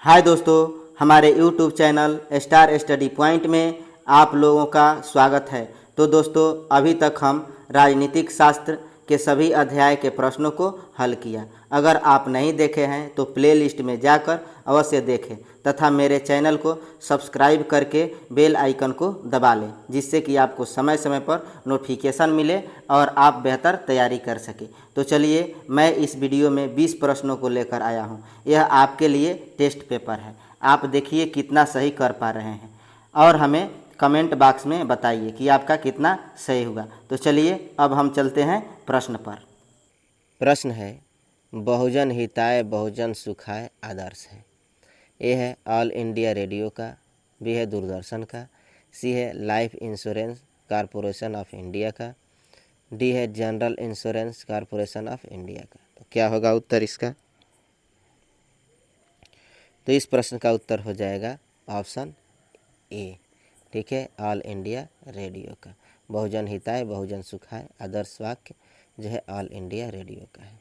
हाय दोस्तों, हमारे YouTube channel star study point में आप लोगों का स्वागत है। तो दोस्तों, अभी तक हम राजनीतिक शास्त्र के सभी अध्याय के प्रश्नों को हल किया। अगर आप नहीं देखे हैं तो प्लेलिस्ट में जाकर अवश्य देखें तथा मेरे चैनल को सब्सक्राइब करके बेल आइकन को दबा लें, जिससे कि आपको समय समय पर नोटिफिकेशन मिले और आप बेहतर तैयारी कर सकें। तो चलिए, मैं इस वीडियो में 20 प्रश्नों को लेकर आया हूं। यह आपके लिए टेस्ट पेपर है। आप देखिए कितना सही कर पा रहे हैं और हमें कमेंट बॉक्स में बताइए कि आपका कितना सही हुआ। तो चलिए, अब हम चलते हैं प्रश्न पर। प्रश्न है, बहुजन हिताय बहुजन सुखाय आदर्श है। ए है ऑल इंडिया रेडियो का, बी है दूरदर्शन का, सी है life insurance corporation of India का, डी है general insurance corporation of India का। तो क्या होगा उत्तर इसका? तो इस प्रश्न का उत्तर हो जाएगा ऑप्शन ए। ठीक है, ऑल इंडिया रेडियो का। बहुजन हिताय बहुजन सुखाय आदर्श वाक्य जो है ऑल इंडिया रेडियो का है।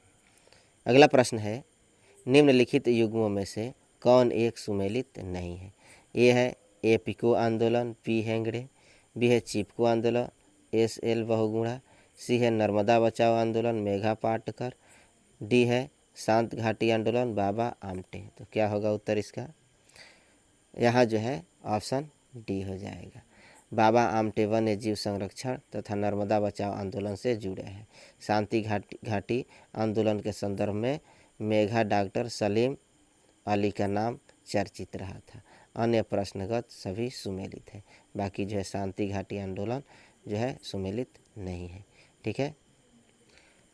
अगला प्रश्न है, निम्नलिखित युग्मों में से कौन एक सुमेलित नहीं है? ए है ए पिको आंदोलन पी हेंगड़े, बी है चिपको आंदोलन एस एल बहुगुणा, सी है नर्मदा बचाओ आंदोलन मेघा पाटकर, डी है शांत घाटी आंदोलन बाबा आमटे। तो क्या होगा उत्तर इसका? यहाँ जो है ऑप्शन डी हो जाएगा। बाबा आमटे वन्य जीव संरक्षण तथा नर्मदा बचाओ आंदोलन से जुड़े हैं। शांति घाटी आंदोलन के संदर्भ में मेघा डॉक्टर सलीम अली का नाम चर्चित रहा था। अन्य प्रश्नगत सभी सुमेलित है। बाकी जो है शांति घाटी आंदोलन जो है सुमेलित नहीं है। ठीक है,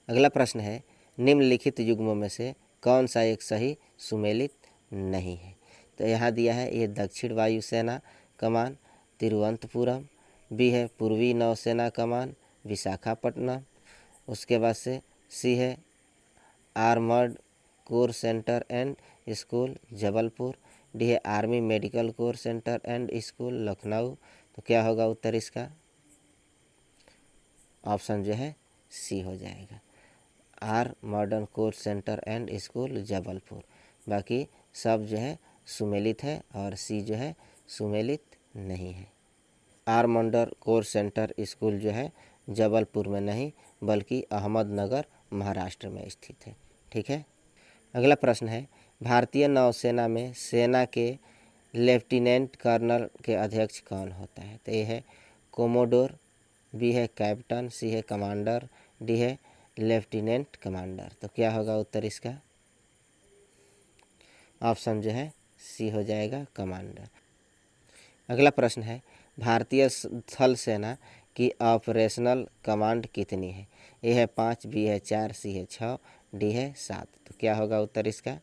अगला प्रश्न है, निम्नलिखित युग्मों में से कौन सा एक सही सुमेलित नहीं है? तो यहाँ दिया है ए दक्षिण वायुसेना कमान तिरुवनंतपुरम, बी है पूर्वी नौसेना कमान विशाखापट्टनम, उसके बाद से सी है armoured corps centre and school Jabalpur, D है army medical corps centre and school Lucknow. तो क्या होगा उत्तर इसका? ऑप्शन जो है सी हो जाएगा, R modern core centre and school Jabalpur. बाकी सब जो है सुमेलित है और सी जो है सुमेलित नहीं है। R modern core centre school जो है जबलपुर में नहीं बल्कि अहमदनगर महाराष्ट्र में स्थित है। ठीक है, अगला प्रश्न है, भारतीय नौसेना में सेना के लेफ्टिनेंट कर्नल के अध्यक्ष कौन होता है? तो ये है कोमोडोर, बी है कैप्टन, सी है कमांडर, डी है लेफ्टिनेंट कमांडर। तो क्या होगा उत्तर इसका? ऑप्शन जो है सी हो जाएगा कमांडर। अगला प्रश्न है, भारतीय थल सेना की ऑपरेशनल कमांड कितनी है? ए है 5, बी है 4, सी है 6, डी है 7। तो क्या होगा उत्तर इसका?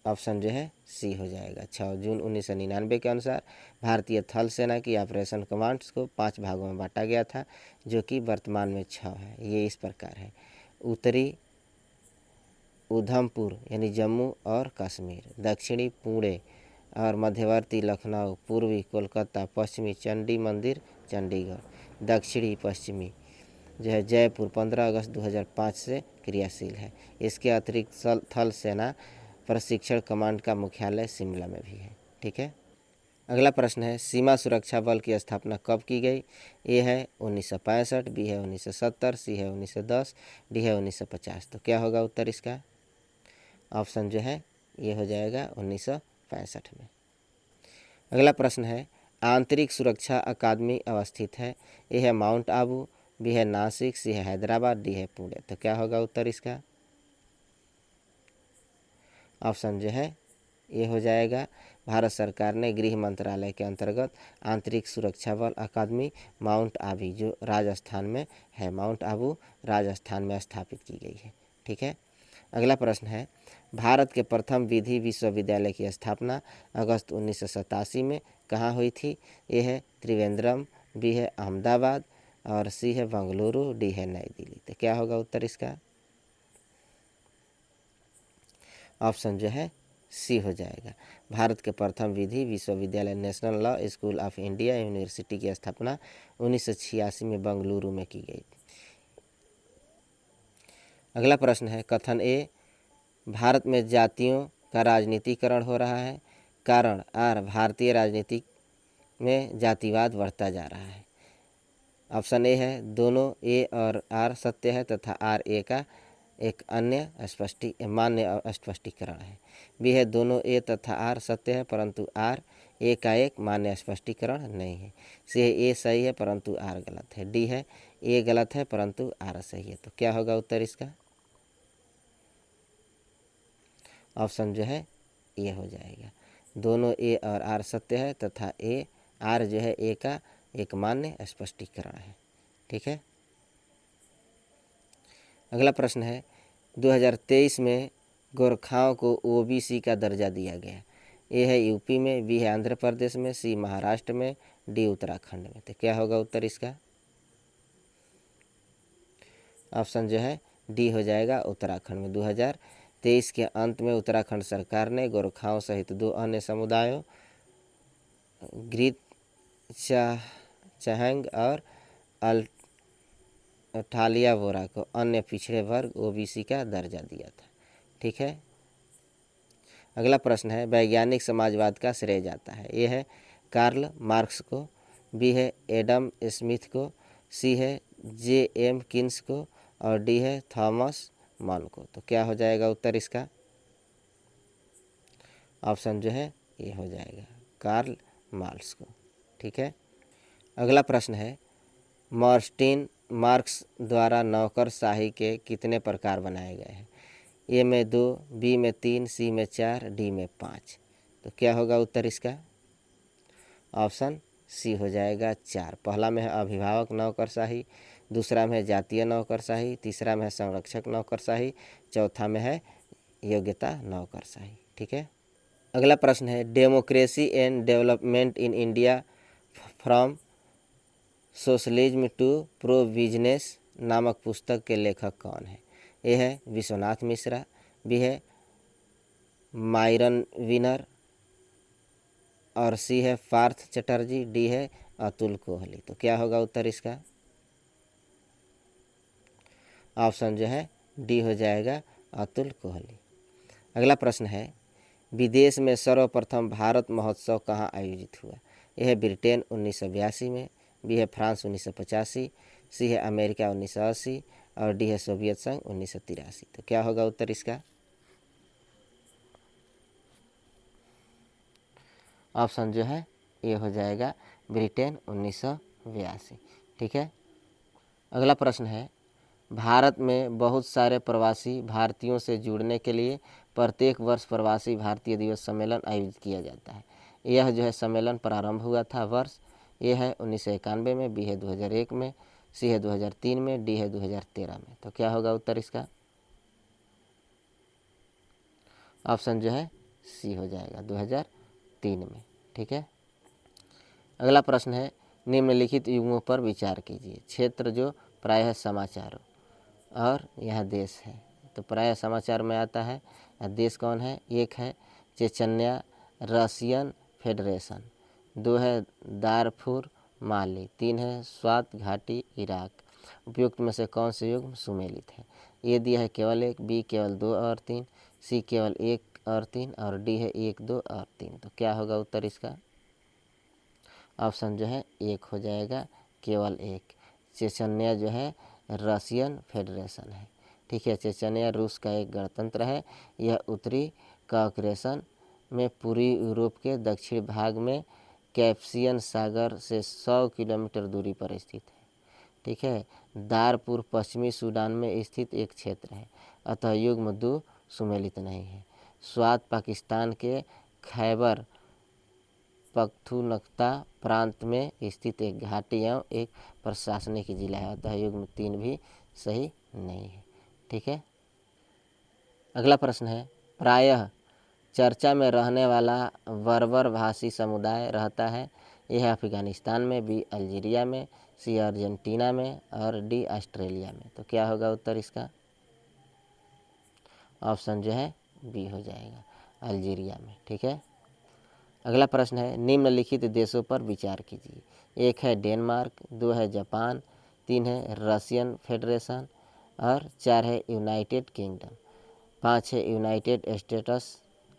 ऑप्शन जो है सी हो जाएगा। 6 जून 1999 के अनुसार भारतीय थल सेना की ऑपरेशन कमांड्स को 5 भागों में बांटा गया था, जो कि वर्तमान में 6 है। ये इस प्रकार है, उत्तरी उधमपुर यानी जम्मू और कश्मीर, दक्षिणी पुणे और मध्यवर्ती लखनऊ, पूर्वी कोलकाता, पश्चिमी चंडी मंदिर चंडीगढ़, दक्षिणी पश्चिमी जो है जयपुर 15 अगस्त 2005 से क्रियाशील है। इसके अतिरिक्त थल सेना प्रशिक्षण कमांड का मुख्यालय शिमला में भी है। ठीक है, अगला प्रश्न है, सीमा सुरक्षा बल की स्थापना कब की गई? ए है 1965, बी है 1970, सी है 1910, डी है 1950। तो क्या होगा उत्तर इसका? ऑप्शन जो है ये हो जाएगा 1965 में। अगला प्रश्न है, आंतरिक सुरक्षा अकादमी अवस्थित है? ए है माउंट आबू, बी है नासिक, सी है हैदराबाद, डी है पुणे। तो क्या होगा उत्तर इसका? ऑप्शन जो है ये हो जाएगा, भारत सरकार ने गृह मंत्रालय के अंतर्गत आंतरिक सुरक्षा बल अकादमी माउंट आबू जो राजस्थान में है, माउंट आबू राजस्थान में स्थापित की गई है। ठीक है, अगला प्रश्न है, भारत के प्रथम विधि विश्वविद्यालय की स्थापना अगस्त 1987 में कहाँ हुई थी? ए है त्रिवेंद्रम, बी है अहमदाबाद और सी है बेंगलुरु, डी है नई दिल्ली। तो क्या होगा उत्तर इसका? ऑप्शन जो है सी हो जाएगा, भारत के प्रथम विधि विश्वविद्यालय national law school of India university की स्थापना 1986 में बेंगलुरु में की गई थी। अगला प्रश्न है, कथन ए, भारत में जातियों का राजनीतिकरण हो रहा है। कारण आर, भारतीय राजनीति में जातिवाद बढ़ता जा रहा है। ऑप्शन ए है दोनों ए और आर सत्य है तथा आर ए का एक अन्य मान्य स्पष्टीकरण है। बी है दोनों ए तथा आर सत्य है परंतु आर ए का एक मान्य स्पष्टीकरण नहीं है। सी है ए सही है परंतु आर गलत है। डी है ए गलत है परंतु आर सही है। तो क्या होगा उत्तर इसका? ऑप्शन जो है ए हो जाएगा। दोनों ए और आर सत्य है तथा ए आर जो है ए का एक मान्य स्पष्टीकरण है। ठीक है। अगला प्रश्न है 2023 में गोरखाओं को ओबीसी का दर्जा दिया गया। ए है यूपी में, बी है आंध्र प्रदेश में, सी महाराष्ट्र में, डी उत्तराखंड में। तो क्या होगा उत्तर इसका? ऑप्शन जो है डी हो जाएगा उत्तराखंड में। 2023 के अंत में उत्तराखंड सरकार ने गोरखाओं सहित 2 अन्य समुदायों ग्रीत चहंग और अठालिया बोरा को अन्य पिछड़े वर्ग ओबीसी का दर्जा दिया था। ठीक है। अगला प्रश्न है वैज्ञानिक समाजवाद का श्रेय जाता है। ए है कार्ल मार्क्स को, बी है एडम स्मिथ को, सी है जे.एम. किन्स को और डी है थॉमस मन को। तो क्या हो जाएगा उत्तर इसका? ऑप्शन जो है ये हो जाएगा कार्ल मार्क्स को। ठीक है। अगला प्रश्न है मार्क्स द्वारा नौकरशाही के कितने प्रकार बनाए गए हैं? ए में 2, बी में 3, सी में 4, डी में 5। तो क्या होगा उत्तर इसका? ऑप्शन सी हो जाएगा 4। पहला में है अभिभावक नौकरशाही, दूसरा में है जातीय नौकरशाही, तीसरा में है संरक्षक नौकरशाही, चौथा में है योग्यता नौकरशाही। ठीक है। अगला प्रश्न है democracy and development in India from socialism to pro business नामक पुस्तक के लेखक कौन है? ए है विश्वनाथ मिश्रा, बी है मायरन विनर और सी है पार्थ चटर्जी, डी है अतुल कोहली। तो क्या होगा उत्तर इसका? ऑप्शन जो है डी हो जाएगा अतुल कोहली। अगला प्रश्न है विदेश में सर्वप्रथम भारत महोत्सव कहाँ आयोजित हुआ? यह है ब्रिटेन 1982 में, बी है फ्रांस 1985, सी है अमेरिका 1980 और डी है सोवियत संघ 1983। तो क्या होगा उत्तर इसका? ऑप्शन जो है ये हो जाएगा ब्रिटेन 1982। ठीक है। अगला प्रश्न है भारत में बहुत सारे प्रवासी भारतीयों से जुड़ने के लिए प्रत्येक वर्ष प्रवासी भारतीय दिवस सम्मेलन आयोजित किया जाता है। यह जो है सम्मेलन प्रारंभ हुआ था वर्ष ए है 1991 में, बी है 2001 में, सी है 2003 में, डी है 2013 में। तो क्या होगा उत्तर इसका? ऑप्शन जो है सी हो जाएगा 2003 में। ठीक है। अगला प्रश्न है निम्नलिखित युग्मों पर विचार कीजिए। क्षेत्र जो प्रायः समाचारों और यह देश है। तो प्रायः समाचार में आता है देश कौन है? एक है चेचन्या रशियन फेडरेशन, 2 है दारफुर माली, 3 है स्वात घाटी इराक। उपयुक्त में से कौन से युग्म सुमेलित है? ए दिया है केवल 1, बी केवल 2 और 3, सी केवल 1 और 3 और डी है 1, 2 और 3। तो क्या होगा उत्तर इसका? ऑप्शन जो है 1 हो जाएगा केवल 1। चेचन्या जो है रशियन फेडरेशन है। ठीक है। चेचन्या रूस का एक गणतंत्र है। यह उत्तरी काकेशस में पूर्वी यूरोप के दक्षिण भाग में कैस्पियन सागर से 100 किलोमीटर दूरी पर स्थित है। ठीक है। दारपुर पश्चिमी सूडान में स्थित एक क्षेत्र है, अतः युग्म 2 सुमेलित नहीं है। स्वात पाकिस्तान के खैबर पख्तूनख्वा प्रांत में स्थित एक घाटी एवं एक प्रशासनिक जिला है, अतः युग्म 3 भी सही नहीं है। ठीक है। अगला प्रश्न है प्रायः चर्चा में रहने वाला बर्बर भाषी समुदाय रहता है। यह अफगानिस्तान में, बी अल्जीरिया में, सी अर्जेंटीना में और डी ऑस्ट्रेलिया में। तो क्या होगा उत्तर इसका? ऑप्शन जो है बी हो जाएगा अल्जीरिया में। ठीक है। अगला प्रश्न है निम्नलिखित देशों पर विचार कीजिए। 1 है डेनमार्क, 2 है जापान, 3 है रशियन फेडरेशन और 4 है यूनाइटेड किंगडम, 5 है यूनाइटेड स्टेट्स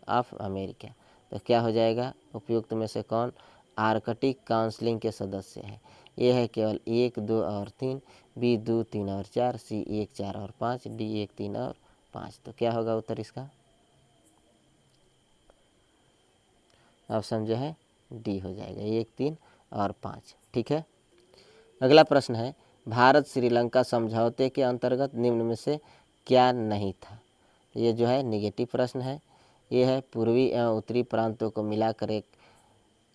ऑफ अमेरिका। तो क्या हो जाएगा, उपयुक्त में से कौन आर्कटिक काउंसिल के सदस्य है? ए है केवल 1, 2 और 3, बी 2, 3 और 4, सी 1, 4 और 5, डी 1, 3 और 5। तो क्या होगा उत्तर इसका? ऑप्शन जो है डी हो जाएगा, 1, 3 और 5। ठीक है। अगला प्रश्न है, भारत श्रीलंका समझौते के अंतर्गत निम्न में से क्या नहीं था? ये जो है निगेटिव प्रश्न है। ये है पूर्वी एवं उत्तरी प्रांतों को मिलाकर एक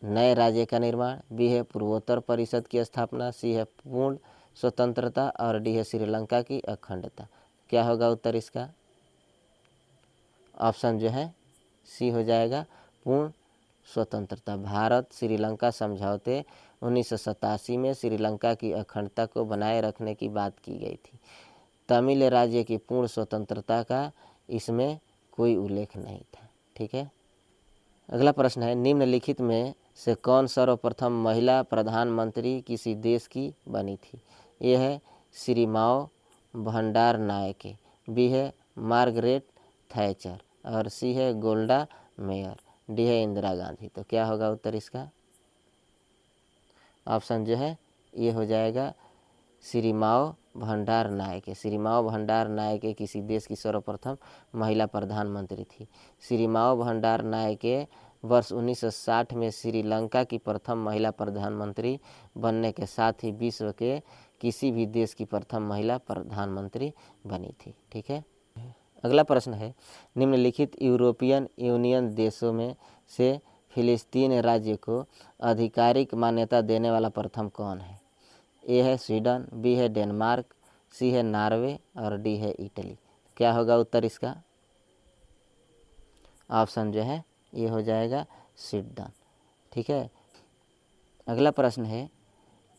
नए राज्य का निर्माण, बी है पूर्वोत्तर परिषद की स्थापना, सी है पूर्ण स्वतंत्रता और डी है श्रीलंका की अखंडता। क्या होगा उत्तर इसका? ऑप्शन जो है सी हो जाएगा, पूर्ण स्वतंत्रता। भारत श्रीलंका समझौते 1987 में श्रीलंका की अखंडता को बनाए रखने की बात की गई थी। तमिल राज्य की पूर्ण स्वतंत्रता का इसमें कोई उल्लेख नहीं था। ठीक है। अगला प्रश्न है, निम्नलिखित में से कौन सर्वप्रथम महिला प्रधानमंत्री किसी देश की बनी थी? ये है श्री माओ भंडार नायके, बी है मार्गरेट थैचर और सी है गोल्डा मेयर, डी है इंदिरा गांधी। तो क्या होगा उत्तर इसका? ऑप्शन जो है ये हो जाएगा श्री माओ भंडार नायके। श्री माओ भंडार नायके किसी देश की सर्वप्रथम महिला प्रधानमंत्री थी। श्री माओ भंडार नायके वर्ष 1960 में श्रीलंका की प्रथम महिला प्रधानमंत्री बनने के साथ ही विश्व के किसी भी देश की प्रथम महिला प्रधानमंत्री बनी थी। ठीक है। अगला प्रश्न है, निम्नलिखित यूरोपियन यूनियन देशों में से फिलिस्तीन राज्य को आधिकारिक मान्यता देने वाला प्रथम कौन है? ए है स्वीडन, बी है डेनमार्क, सी है नॉर्वे और डी है इटली। क्या होगा उत्तर इसका? ऑप्शन जो है ये हो जाएगा स्वीडन। ठीक है। अगला प्रश्न है,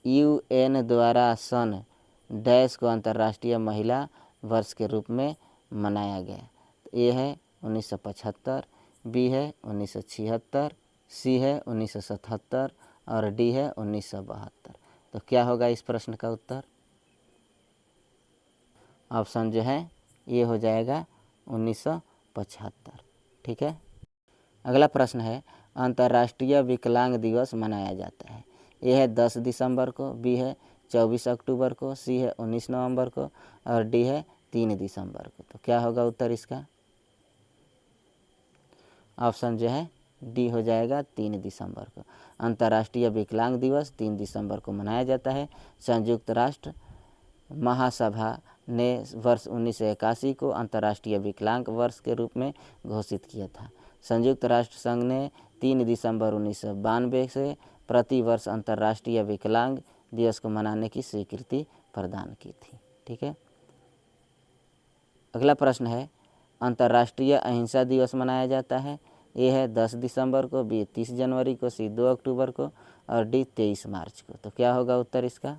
यूएन द्वारा सन डैश को अंतर्राष्ट्रीय महिला वर्ष के रूप में मनाया गया। ए है 1975, बी है 1976, सी है 1977 और डी है 1972। तो क्या होगा इस प्रश्न का उत्तर? ऑप्शन जो है ये हो जाएगा 1975। ठीक है। अगला प्रश्न है, अंतर्राष्ट्रीय विकलांग दिवस मनाया जाता है। ए है 10 दिसंबर को, बी है 24 अक्टूबर को, सी है 19 नवंबर को और डी है 3 दिसंबर को। तो क्या होगा उत्तर इसका? ऑप्शन जो है डी हो जाएगा 3 दिसंबर को। अंतर्राष्ट्रीय विकलांग दिवस 3 दिसंबर को मनाया जाता है। संयुक्त राष्ट्र महासभा ने वर्ष 1981 को अंतर्राष्ट्रीय विकलांग वर्ष के रूप में घोषित किया था। संयुक्त राष्ट्र संघ ने 3 दिसंबर 1992 से प्रति वर्ष अंतर्राष्ट्रीय विकलांग दिवस को मनाने की स्वीकृति प्रदान की थी। ठीक है। अगला प्रश्न है, अंतर्राष्ट्रीय अहिंसा दिवस मनाया जाता है। ए है 10 दिसंबर को, बी 30 जनवरी को, सी 2 अक्टूबर को और डी 23 मार्च को। तो क्या होगा उत्तर इसका?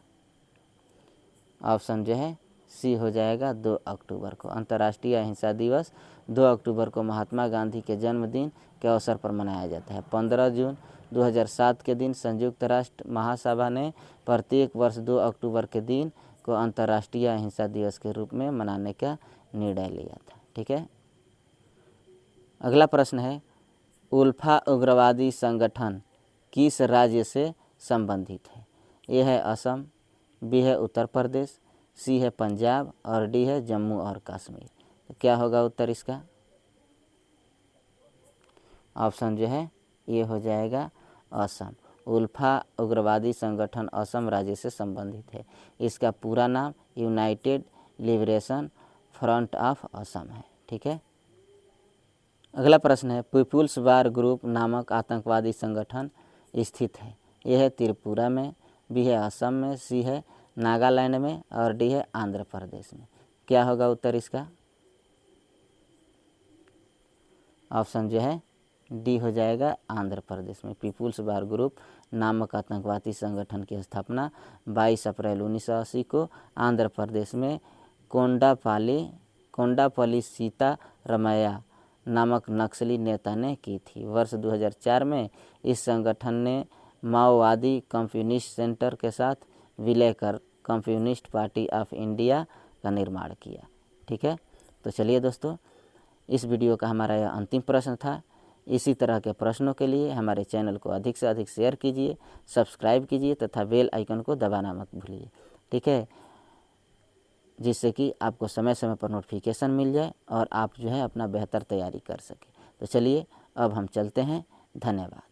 ऑप्शन जो है सी हो जाएगा 2 अक्टूबर को। अंतर्राष्ट्रीय अहिंसा दिवस 2 अक्टूबर को महात्मा गांधी के जन्मदिन के अवसर पर मनाया जाता है। 15 जून 2007 के दिन संयुक्त राष्ट्र महासभा ने प्रत्येक वर्ष 2 अक्टूबर के दिन को अंतर्राष्ट्रीय अहिंसा दिवस के रूप में मनाने का निर्णय लिया था। ठीक है। अगला प्रश्न है, उल्फा उग्रवादी संगठन किस राज्य से संबंधित है? ए है असम, बी है उत्तर प्रदेश, सी है पंजाब और डी है जम्मू और कश्मीर। तो क्या होगा उत्तर इसका? ऑप्शन जो है ये हो जाएगा असम। उल्फा उग्रवादी संगठन असम राज्य से संबंधित है। इसका पूरा नाम United liberation front of Assam है। ठीक है। अगला प्रश्न है, पीपुल्स वार ग्रुप नामक आतंकवादी संगठन स्थित है। यह है त्रिपुरा में, बी है असम में, सी है नागालैंड में और डी है आंध्र प्रदेश में। क्या होगा उत्तर इसका? ऑप्शन जो है डी हो जाएगा आंध्र प्रदेश में। पीपुल्स वार ग्रुप नामक आतंकवादी संगठन की स्थापना 22 अप्रैल 1980 को आंध्र प्रदेश में कोंडापल्ली सीता रमैया नामक नक्सली नेता ने की थी। वर्ष 2004 में इस संगठन ने माओवादी कम्युनिस्ट सेंटर के साथ विलय कर कम्युनिस्ट पार्टी ऑफ इंडिया का निर्माण किया। ठीक है। तो चलिए दोस्तों, इस वीडियो का हमारा यह अंतिम प्रश्न था। इसी तरह के प्रश्नों के लिए हमारे चैनल को अधिक से अधिक शेयर कीजिए, सब्सक्राइब कीजिए तथा बेल आइकन को दबाना मत भूलिए। ठीक है, जिससे कि आपको समय समय पर नोटिफिकेशन मिल जाए और आप जो है अपना बेहतर तैयारी कर सकें। तो चलिए अब हम चलते हैं। धन्यवाद।